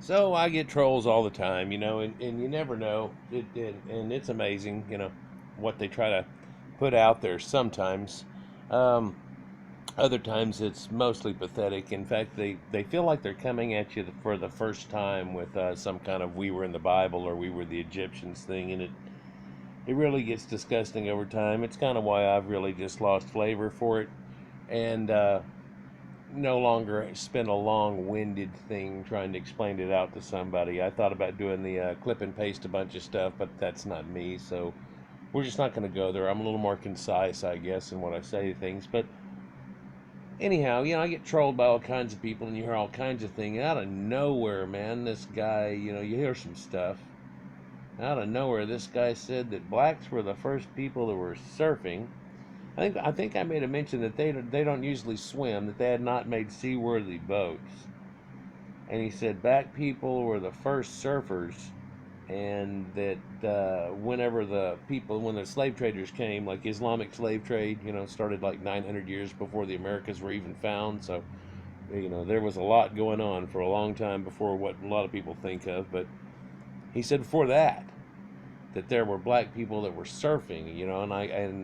So I get trolls all the time, and you never know. And it's amazing, what they try to put out there sometimes. Um, Other times it's mostly pathetic. In fact, they feel like they're coming at you for the first time with some kind of "we were in the Bible" or "we were the Egyptians" thing, and it really gets disgusting over time. It's kind of why I've really just lost flavor for it, and no longer spend a long-winded thing trying to explain it out to somebody. I thought about doing the clip and paste a bunch of stuff, but that's not me, so we're just not going to go there. I'm a little more concise, I guess, in what I say to things. But anyhow, I get trolled by all kinds of people, and you hear all kinds of things out of nowhere, man. This guy, you hear some stuff out of nowhere. This guy said that blacks were the first people that were surfing. I think I made a mention that they don't usually swim, that they had not made seaworthy boats. And he said black people were the first surfers, and that when the slave traders came, like Islamic slave trade, started like 900 years before the Americas were even found. So, there was a lot going on for a long time before what a lot of people think of. But he said before that there were black people that were surfing,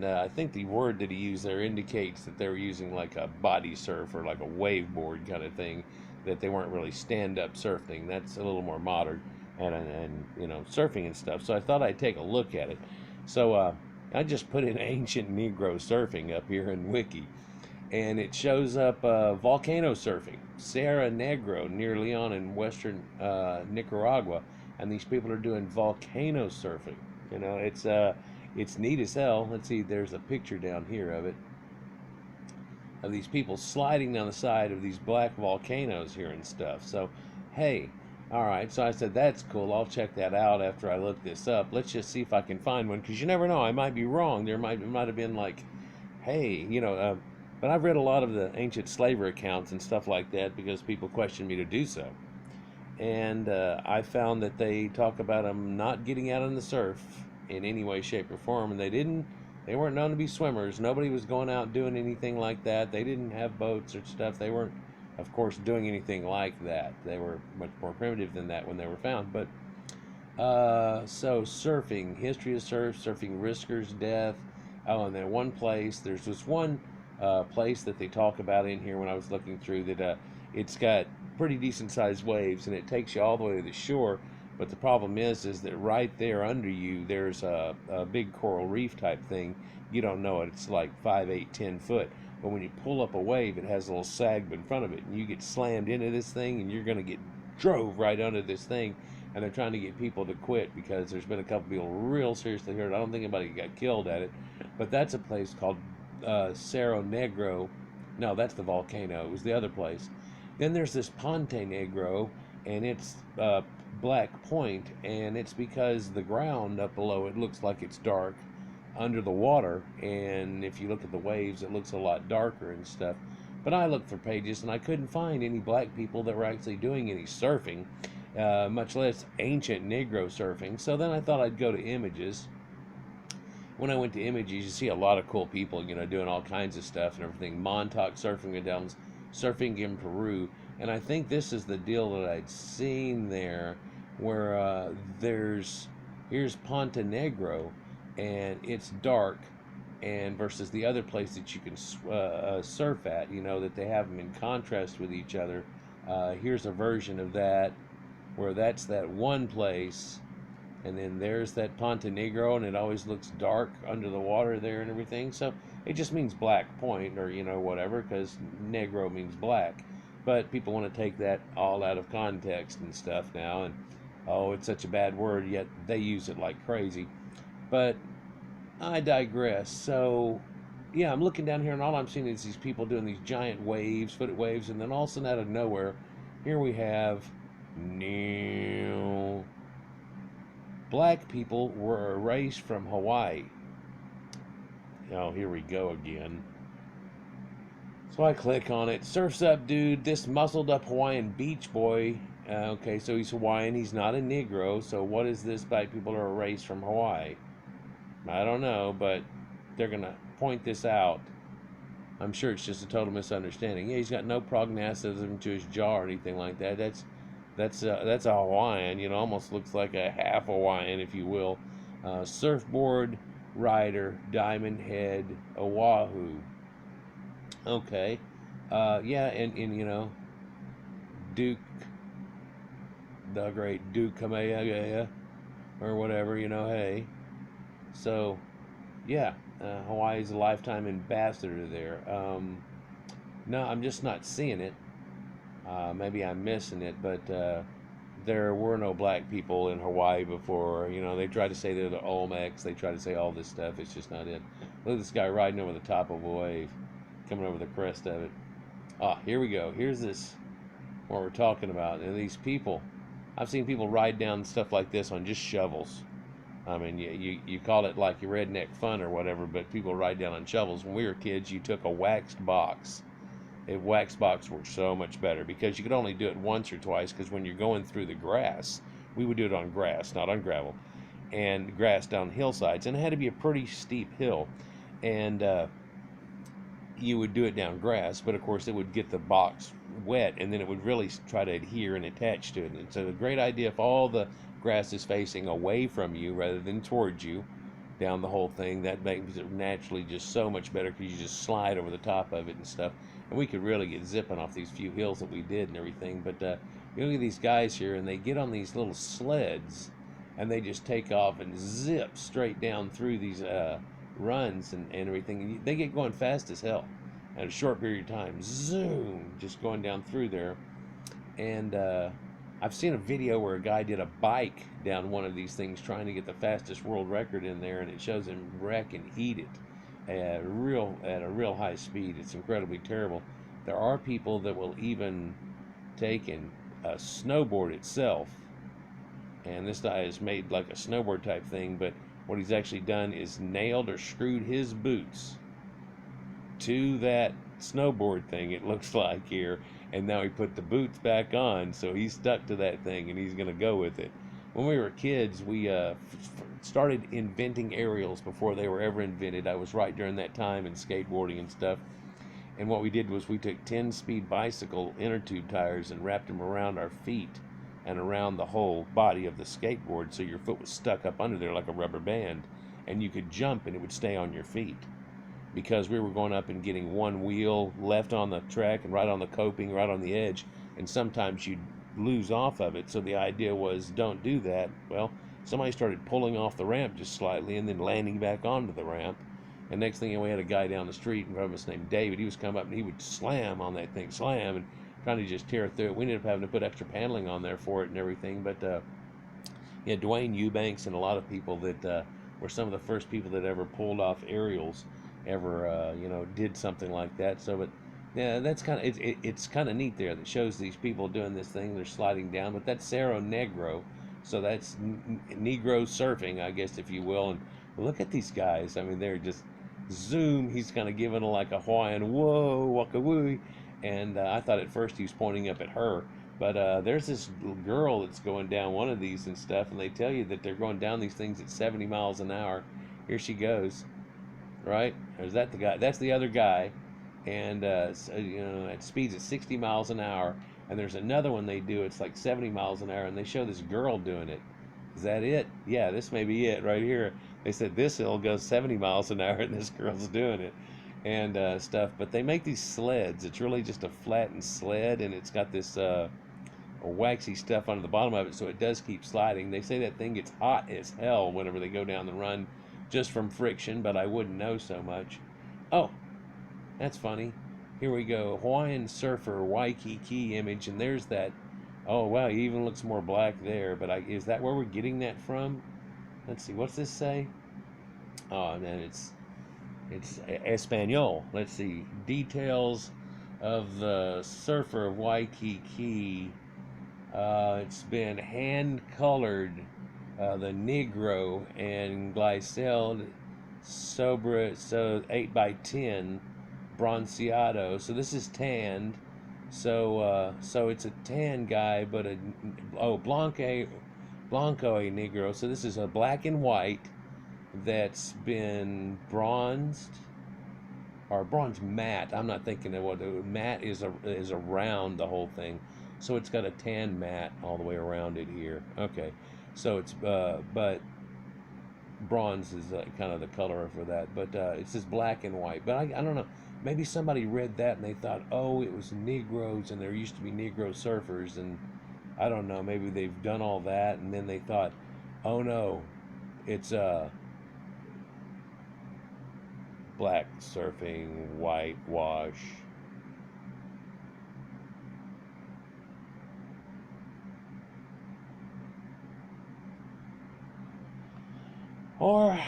I think the word that he used there indicates that they were using like a body surf or like a wave board kind of thing, that they weren't really stand up surfing. That's a little more modern and surfing and stuff. So I thought I'd take a look at it. So I just put in ancient Negro surfing up here in Wiki, and it shows up volcano surfing, Sierra Negro near Leon in western Nicaragua, and these people are doing volcano surfing. It's neat as hell. Let's see, there's a picture down here of these people sliding down the side of these black volcanoes here and stuff. So, hey, all right. So I said that's cool. I'll check that out after I look this up. Let's just see if I can find one, because you never know. I might be wrong. It might have been like, hey, but I've read a lot of the ancient slavery accounts and stuff like that because people question me to do so. And I found that they talk about them not getting out in the surf in any way, shape, or form, and they weren't known to be swimmers. Nobody was going out doing anything like that. They didn't have boats or stuff. They weren't, of course, doing anything like that. They were much more primitive than that when they were found. But so surfing, history of surfing risker's death. Oh, and then there's this one place that they talk about in here when I was looking through that it's got pretty decent sized waves, and it takes you all the way to the shore. But the problem is that right there under you, there's a big coral reef type thing. You don't know it. It's like 5, 8, 10 foot. But when you pull up a wave, it has a little sag in front of it, and you get slammed into this thing, and you're going to get drove right under this thing. And they're trying to get people to quit because there's been a couple people real seriously hurt. I don't think anybody got killed at it, but that's a place called Cerro Negro. No, that's the volcano. It was the other place. Then there's this Ponte Negro, and it's Black Point, and it's because the ground up below it looks like it's dark under the water, and if you look at the waves, it looks a lot darker and stuff. But I looked for pages, and I couldn't find any black people that were actually doing any surfing, much less ancient Negro surfing. So then I thought I'd go to images. When I went to images, you see a lot of cool people, doing all kinds of stuff and everything. Montauk surfing down, surfing in Peru, and I think this is the deal that I'd seen there, where here's Ponte Negro, and it's dark, and versus the other place that you can surf at, that they have them in contrast with each other. Here's a version of that, where that's that one place, and then there's that Ponte Negro, and it always looks dark under the water there and everything. So it just means Black Point, or whatever, because Negro means black. But people want to take that all out of context and stuff now, and oh, it's such a bad word, yet they use it like crazy. But I digress. So yeah, I'm looking down here, and all I'm seeing is these people doing these giant waves, footed waves, and then all of a sudden out of nowhere, here we have new black people were erased from Hawaii. Oh, here we go again. So I click on it. Surf's up, dude. This muscled up Hawaiian beach boy. Okay, so he's Hawaiian. He's not a Negro. So what is this? Black people are erased from Hawaii. I don't know, but they're going to point this out. I'm sure it's just a total misunderstanding. Yeah, he's got no prognathosism to his jaw or anything like that. That's a Hawaiian, almost looks like a half Hawaiian, if you will. Surfboard rider, diamond head, Oahu. Okay, yeah, and Duke, the great Duke Kamehameha, or whatever, hey. So, yeah, Hawaii's a lifetime ambassador there. No, I'm just not seeing it. Maybe I'm missing it, but there were no black people in Hawaii before. They try to say they're the Olmecs. They try to say all this stuff. It's just not it. Look at this guy riding over the top of a wave, coming over the crest of it. Ah, here we go. Here's this, what we're talking about. And these people, I've seen people ride down stuff like this on just shovels. I mean, you call it like your redneck fun or whatever, but people ride down on shovels. When we were kids, you took a waxed box. A wax box worked so much better because you could only do it once or twice, because when you're going through the grass, we would do it on grass, not on gravel, and grass down hillsides, and it had to be a pretty steep hill, and you would do it down grass, but of course it would get the box wet, and then it would really try to adhere and attach to it. And so a great idea if all the grass is facing away from you rather than towards you down the whole thing. That makes it naturally just so much better because you just slide over the top of it and stuff. And we could really get zipping off these few hills that we did and everything. But you look at these guys here, and they get on these little sleds, and they just take off and zip straight down through these runs and everything. And they get going fast as hell in a short period of time. Zoom, just going down through there. And I've seen a video where a guy did a bike down one of these things trying to get the fastest world record in there, and it shows him wreck and eat it at a real high speed. It's incredibly terrible. There are people that will even take and snowboard itself, and this guy has made like a snowboard type thing, but what he's actually done is nailed or screwed his boots to that snowboard thing, it looks like here, and now he put the boots back on, so he's stuck to that thing and he's gonna go with it. When we were kids, we started inventing aerials before they were ever invented. I was right during that time in skateboarding and stuff, and what we did was we took 10-speed bicycle inner tube tires and wrapped them around our feet and around the whole body of the skateboard, so your foot was stuck up under there like a rubber band, and you could jump and it would stay on your feet, because we were going up and getting one wheel left on the track and right on the coping, right on the edge, and sometimes you'd lose off of it. So the idea was, don't do that. Well, somebody started pulling off the ramp just slightly and then landing back onto the ramp. And next thing you know, we had a guy down the street in front of us named David. He was coming up and he would slam on that thing, slam, and trying to just tear through it. We ended up having to put extra paneling on there for it and everything. But yeah, Dwayne Eubanks and a lot of people that were some of the first people that ever pulled off aerials, ever did something like that. So, but yeah, that's kind of it's kind of neat there. That shows these people doing this thing. They're sliding down, but that's Cerro Negro, so that's Negro surfing, I guess, if you will. And look at these guys. I mean, they're just zoom. He's kind of giving like a Hawaiian whoa, waka woo, and I thought at first he was pointing up at her. But there's this little girl that's going down one of these and stuff, and they tell you that they're going down these things at 70 miles an hour. Here she goes. Right? Or is that the guy? That's the other guy. And, so, it speeds at 60 miles an hour. And there's another one they do, it's like 70 miles an hour, and they show this girl doing it. Is that it? Yeah, this may be it right here. They said this hill goes 70 miles an hour, and this girl's doing it. And stuff. But they make these sleds. It's really just a flattened sled, and it's got this waxy stuff on the bottom of it, so it does keep sliding. They say that thing gets hot as hell whenever they go down the run, just from friction, but I wouldn't know so much. Oh, that's funny. Here we go. Hawaiian surfer Waikiki image, and there's that. Oh, wow, he even looks more black there, but is that where we're getting that from? Let's see, what's this say? Oh, and then it's Espanol. Let's see. Details of the surfer of Waikiki. It's been hand-colored. The Negro and glycelled sobre, so 8x10 bronceado. So this is tanned. So it's a tan guy, but Blanco a Negro. So this is a black and white that's been bronzed, or bronze matte. I'm not thinking of what matte is around the whole thing. So it's got a tan mat all the way around it here. Okay, so it's but bronze is kind of the color for that. But it says black and white. But I don't know. Maybe somebody read that and they thought, oh, it was Negroes and there used to be Negro surfers, and I don't know. Maybe they've done all that and then they thought, oh no, it's black surfing, whitewash. Or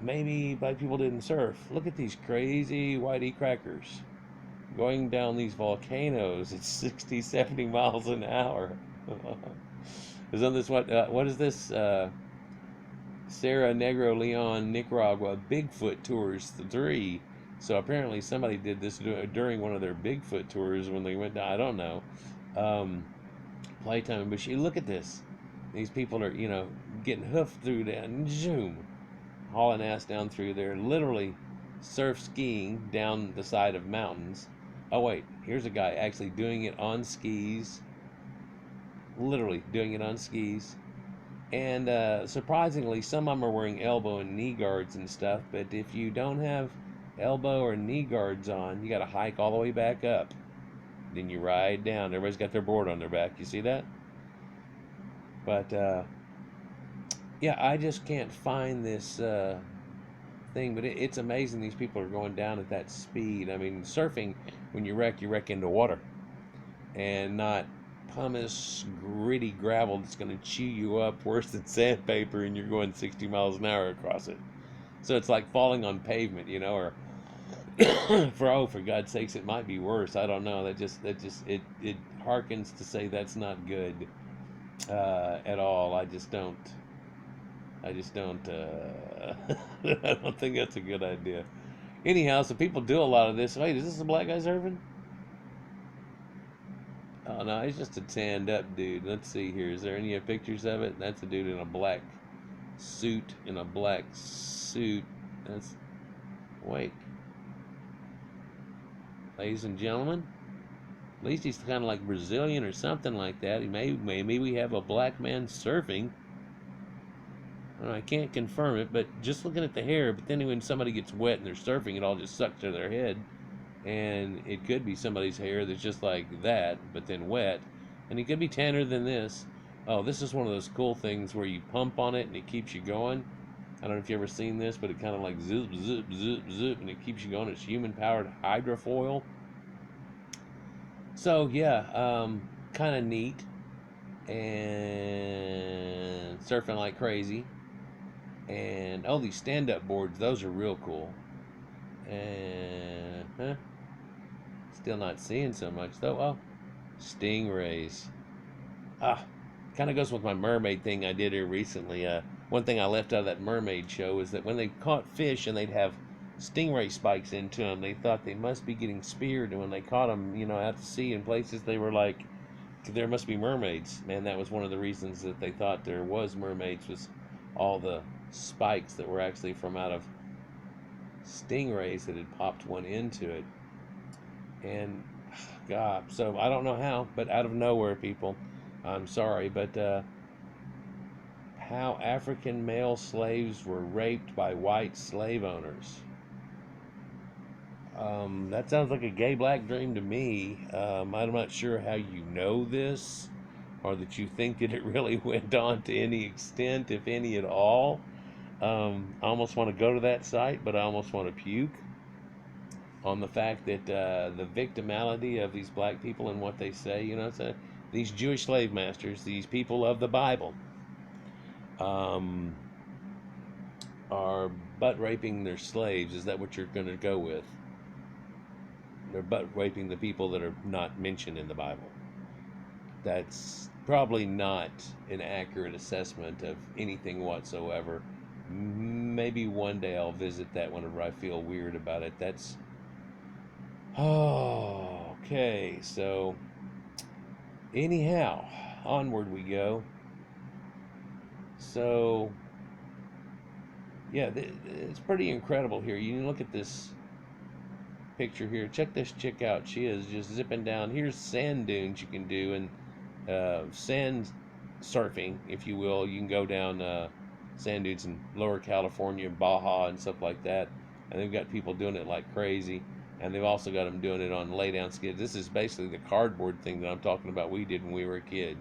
maybe black people didn't surf. Look at these crazy whitey crackers going down these volcanoes at 60, 70 miles an hour. Is on this what is this? Sierra Negro Leon, Nicaragua Bigfoot Tours 3. So apparently somebody did this during one of their Bigfoot tours when they went down. I don't know. Playtime, but you look at this. These people are, getting hoofed through that, and zoom, hauling ass down through there, literally surf skiing down the side of mountains. Oh wait, here's a guy actually doing it on skis, literally doing it on skis. And surprisingly, some of them are wearing elbow and knee guards and stuff, but if you don't have elbow or knee guards on, you got to hike all the way back up. Then you ride down. Everybody's got their board on their back. You see that? But yeah, I just can't find this thing. But it's amazing these people are going down at that speed. I mean, surfing, when you wreck into water, and not pumice, gritty gravel that's going to chew you up worse than sandpaper, and you're going 60 miles an hour across it. So it's like falling on pavement, or for God's sakes, it might be worse. I don't know. That just it harkens to say that's not good at all. I just don't. I don't think that's a good idea. Anyhow, so people do a lot of this. Wait, is this a black guy surfing? Oh no, he's just a tanned up dude. Let's see here. Is there any pictures of it? That's a dude in a black suit. That's wait. Ladies and gentlemen, at least he's kind of like Brazilian or something like that. Maybe we have a black man surfing. I can't confirm it, but just looking at the hair. But then when somebody gets wet and they're surfing, it all just sucks to their head. And it could be somebody's hair that's just like that, but then wet. And it could be tanner than this. Oh, this is one of those cool things where you pump on it and it keeps you going. I don't know if you've ever seen this, but it kind of like zip, zip, zip, zip, and it keeps you going. It's human-powered hydrofoil. So, yeah, kind of neat. And surfing like crazy. And, oh, these stand-up boards, those are real cool. And, still not seeing so much, though. Oh, stingrays. Kind of goes with my mermaid thing I did here recently. One thing I left out of that mermaid show is that when they caught fish and they'd have stingray spikes into them, they thought they must be getting speared. And when they caught them, out to sea in places, they were like, there must be mermaids. Man, that was one of the reasons that they thought there was mermaids, was all the spikes that were actually from out of stingrays that had popped one into it. And God, so I don't know how, but out of nowhere, people, I'm sorry, but how African male slaves were raped by white slave owners. That sounds like a gay black dream to me. I'm not sure how you know this, or that you think that it really went on to any extent, if any at all. I almost want to go to that site, but I almost want to puke on the fact that the victimality of these black people and what they say, these Jewish slave masters, these people of the Bible, are butt raping their slaves. Is that what you're going to go with? They're butt raping the people that are not mentioned in the Bible. That's probably not an accurate assessment of anything whatsoever. Maybe one day I'll visit that whenever I feel weird about it. That's... Oh, okay. So, anyhow, onward we go. So, yeah, it's pretty incredible here. You can look at this picture here. Check this chick out. She is just zipping down. Here's sand dunes you can do, and sand surfing, if you will. You can go down sand dunes in Lower California, Baja, and stuff like that. And they've got people doing it like crazy. And they've also got them doing it on lay down skids. This is basically the cardboard thing that I'm talking about we did when we were a kid.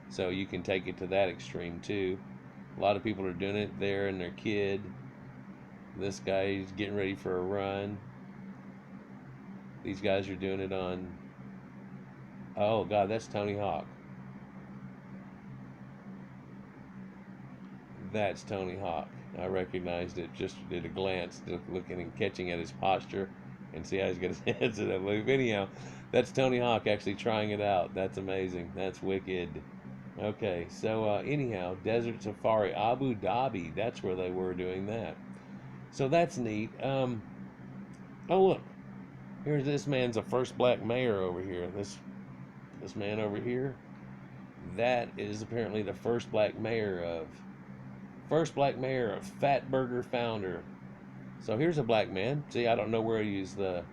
So you can take it to that extreme too. A lot of people are doing it there and their kid. This guy's getting ready for a run. These guys are doing it on, oh God, that's Tony Hawk. That's Tony Hawk. I recognized it just at a glance, looking and catching at his posture, and see how he's got his hands in that move. Anyhow, that's Tony Hawk actually trying it out. That's amazing. That's wicked. Okay, so anyhow, Desert Safari, Abu Dhabi. That's where they were doing that. So that's neat. Oh look, here's this man's a first black mayor over here. This man over here. That is apparently the first black mayor of Fat Burger founder. So here's a black man. See, I don't know where he is. The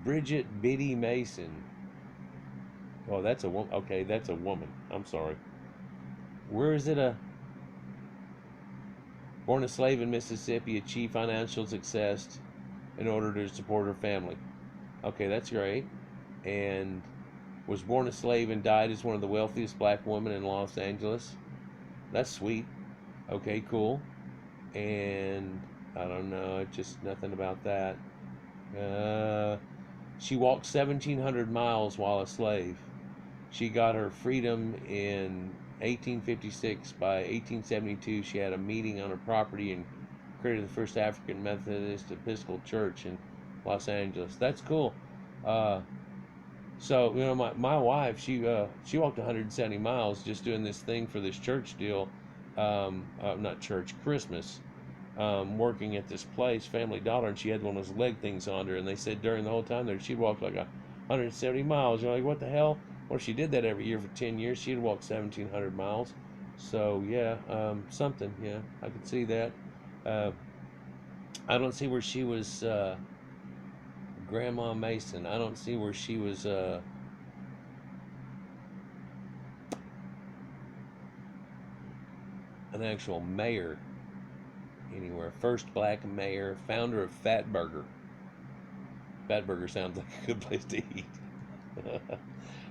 Bridgette Mason. Oh, that's a woman. Okay, that's a woman. I'm sorry. Where is it? Born a slave in Mississippi, achieved financial success in order to support her family. Okay, that's great. And was born a slave and died as one of the wealthiest black women in Los Angeles. That's sweet. Okay, cool. And I don't know, just nothing about that. She walked 1,700 miles while a slave. She got her freedom in 1856. By 1872, she had a meeting on her property and created the first African Methodist Episcopal Church in Los Angeles. That's cool. So you know, my wife, she walked 170 miles just doing this thing for this church deal. Not church, Christmas. Working at this place, Family Dollar, and she had one of those leg things on her, and they said during the whole time there she'd walk like 170 miles. You're like, what the hell? Well, if she did that every year for 10 years, she'd walk 1,700 miles. So yeah, something. Yeah, I could see that. I don't see where she was Grandma Mason. I don't see where she was an actual mayor anywhere. First black mayor, founder of Fat Burger. Fat Burger sounds like a good place to eat.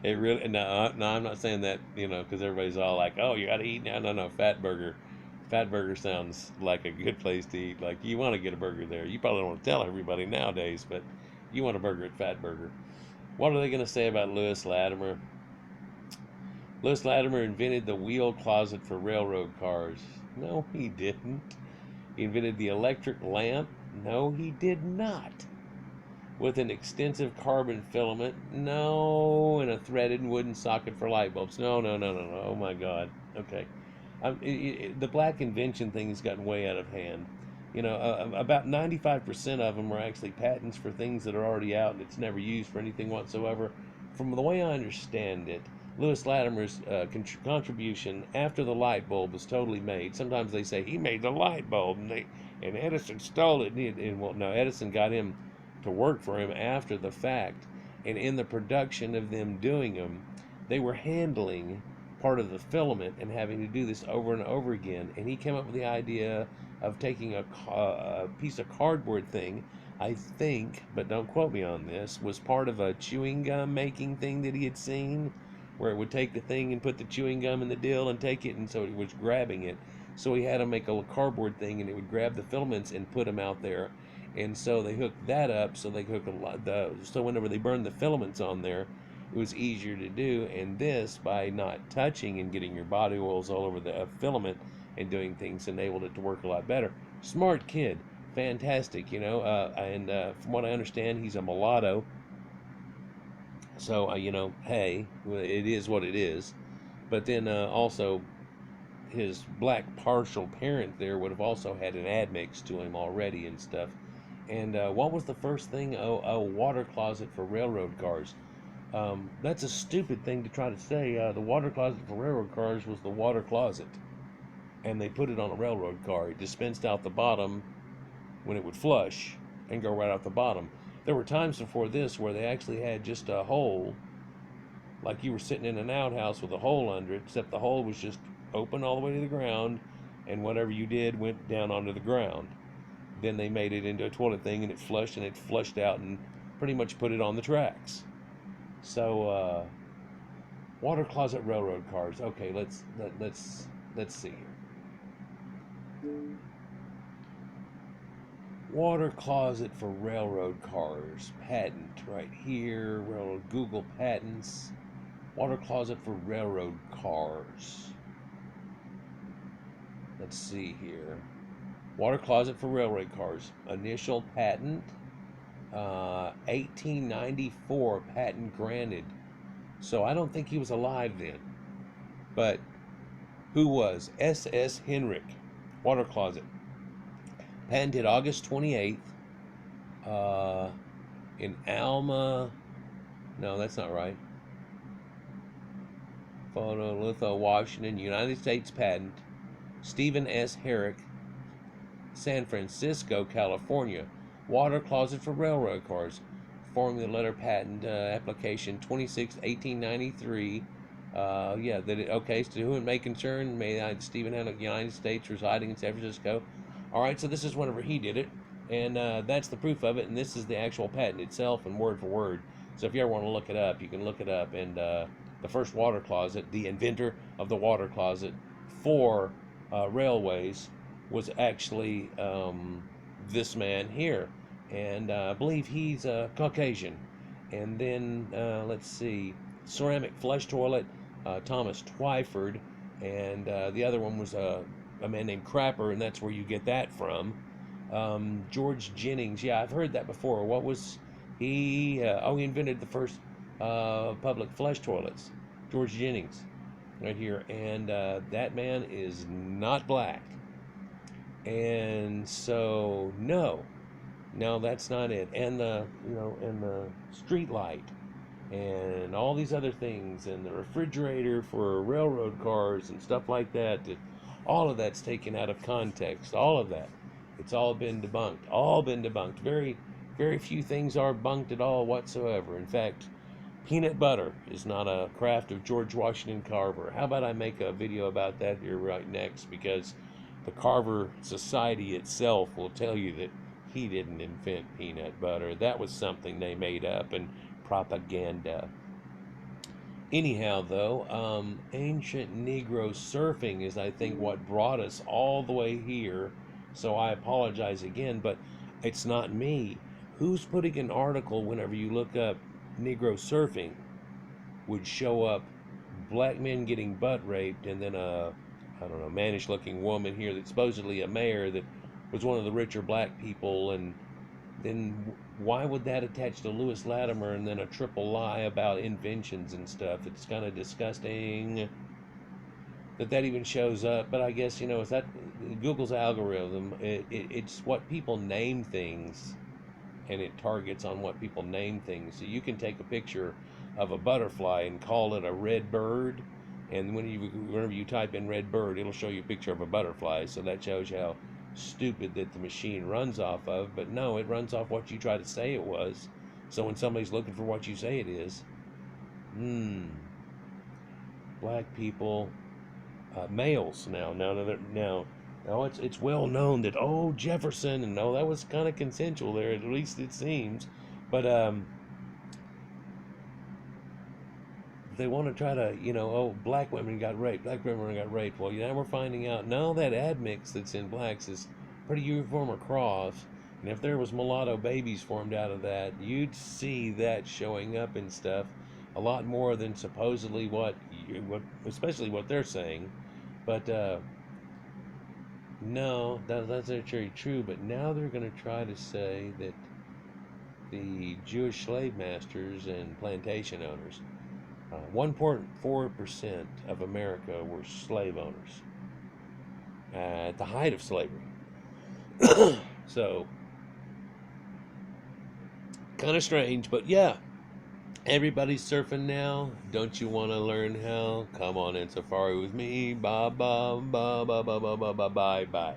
It really, no, I'm not saying that, because everybody's all like, oh, you got to eat now. No, Fat Burger. Fat Burger sounds like a good place to eat. Like, you want to get a burger there. You probably don't want to tell everybody nowadays, but you want a burger at Fat Burger. What are they going to say about Lewis Latimer? Lewis Latimer invented the wheel closet for railroad cars. No, he didn't. He invented the electric lamp. No, he did not. With an extensive carbon filament. No, and a threaded wooden socket for light bulbs. No. Oh my God. Okay. The black invention thing has gotten way out of hand. About 95% of them are actually patents for things that are already out and it's never used for anything whatsoever. From the way I understand it, Lewis Latimer's contribution after the light bulb was totally made. Sometimes they say he made the light bulb and Edison stole it. No, Edison got him to work for him after the fact. And in the production of them doing them, they were handling part of the filament and having to do this over and over again. And he came up with the idea of taking a piece of cardboard thing, I think, but don't quote me on this, was part of a chewing gum making thing that he had seen, where it would take the thing and put the chewing gum in the dill and take it, and so it was grabbing it. So he had to make a cardboard thing, and it would grab the filaments and put them out there. And so they hooked that up, so they hook so whenever they burned the filaments on there, it was easier to do. And this, by not touching and getting your body oils all over the filament and doing things, enabled it to work a lot better. Smart kid, fantastic, and from what I understand, he's a mulatto. So, hey, it is what it is. But then also, his black partial parent there would have also had an admix to him already and stuff. And what was the first thing? A water closet for railroad cars. That's a stupid thing to try to say. The water closet for railroad cars was the water closet. And they put it on a railroad car. It dispensed out the bottom when it would flush and go right out the bottom. There were times before this where they actually had just a hole like you were sitting in an outhouse with a hole under it, except the hole was just open all the way to the ground, and whatever you did went down onto the ground. Then they made it into a toilet thing, and it flushed out and pretty much put it on the tracks. So water closet railroad cars. Okay, let's see here. Water closet for railroad cars. Patent right here. Railroad Google patents. Water closet for railroad cars. Let's see here. Water closet for railroad cars. Initial patent. 1894 patent granted. So I don't think he was alive then. But who was? S.S. Henrik. Water closet. Patented August 28th. In Alma. No, that's not right. Photolitho, Washington, United States patent. Stephen S. Herrick, San Francisco, California. Water closet for railroad cars. Formula letter patent application 26/1893. Yeah, that it, okay. So to whom it may concern, may I, Stephen Herrick, United States, residing in San Francisco. All right, so this is whenever he did it, and that's the proof of it, and this is the actual patent itself, and word for word. So if you ever want to look it up, you can look it up. And the first water closet, the inventor of the water closet for railways, was actually this man here, and I believe he's Caucasian. And then let's see, ceramic flush toilet, Thomas Twyford, and the other one was a man named Crapper, and that's where you get that from. George Jennings, yeah, I've heard that before. What was he? He invented the first public flush toilets. George Jennings, right here, and that man is not black. And so no, that's not it. And the and the street light, and all these other things, and the refrigerator for railroad cars and stuff like that. All of that's taken out of context. All of that, it's all been debunked. All been debunked. Very, very few things are bunked at all whatsoever. In fact, peanut butter is not a craft of George Washington Carver. How about I make a video about that here right next? Because the Carver Society itself will tell you that he didn't invent peanut butter. That was something they made up and propaganda. Anyhow, though, ancient Negro surfing is, I think, what brought us all the way here. So I apologize again, but it's not me. Who's putting an article whenever you look up Negro surfing would show up black men getting butt raped, and then a, I don't know, mannish looking woman here that's supposedly a mayor that was one of the richer black people, and then why would that attach to Lewis Latimer, and then a triple lie about inventions and stuff? It's kind of disgusting that even shows up. But I guess, it's that Google's algorithm. It's what people name things, and it targets on what people name things. So you can take a picture of a butterfly and call it a red bird, and whenever you type in red bird, it'll show you a picture of a butterfly. So that shows you how stupid that the machine runs off of. But no, it runs off what you try to say it was. So when somebody's looking for what you say it is, black people, males now it's well known that Jefferson, and that was kind of consensual there, at least it seems. But they want to try to black women got raped. Well, now we're finding out that admix that's in blacks is pretty uniform across, and if there was mulatto babies formed out of that, you'd see that showing up in stuff a lot more than supposedly especially what they're saying. But no, that's not very true. But now they're going to try to say that the Jewish slave masters and plantation owners, 1.4% of America were slave owners at the height of slavery. So, kind of strange, but yeah, everybody's surfing now. Don't you want to learn how? Come on in safari with me. Bye bye bye bye bye bye bye bye bye bye.